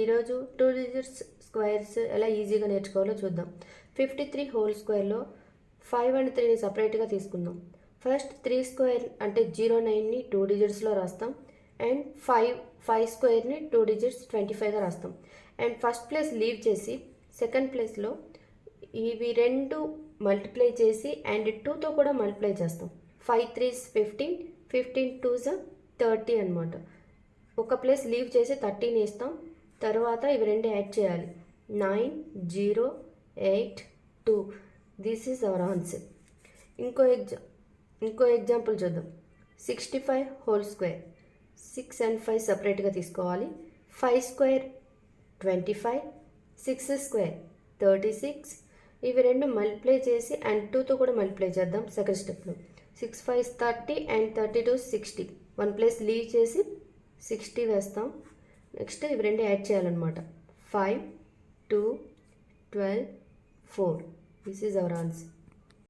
ఈరోజు 2 digits squares ఎలా ఈజీగా నేర్చుకోవాలో చూద్దాం. 53 హోల్ స్క్వేర్లో 5 అండ్ 3ని సపరేట్గా తీసుకుందాం. ఫస్ట్ 3 స్క్వేర్ అంటే 09ని 2 డిజిట్స్లో రాస్తాం. అండ్ 5 స్క్వేర్ని 2 డిజిట్స్ 25గా రాస్తాం. అండ్ ఫస్ట్ ప్లేస్ లీవ్ చేసి సెకండ్ ప్లేస్లో ఇవి రెండు మల్టిప్లై చేసి అండ్ 2తో కూడా మల్టిప్లై చేస్తాం. 5 3s 15, 15 2s 30 అనమాట. ఒక ప్లేస్ లీవ్ చేసి 30ని వేస్తాం. తర్వాత ఇవి రెండు యాడ్ చేయాలి. 9 0 8 2. This is our answer. ఇంకో ఎగ్జాంపుల్ చూద్దాం. 65 హోల్ స్క్వేర్ 6 అండ్ 5 సపరేట్గా తీసుకోవాలి. 5 స్క్వేర్ 25, 6 స్క్వేర్ 36. ఇవి రెండు మల్టిప్లై చేసి అండ్ 2తో కూడా మల్టిప్లై చేద్దాం. సెకండ్ స్టెప్లో 6 5 30 అండ్ 32 60. వన్ ప్లేస్ లీవ్ చేసి 60 వేస్తాం. నెక్స్ట్ ఇవి రెండు యాడ్ చేయాలన్నమాట. 5 2 12 4. This is our answer.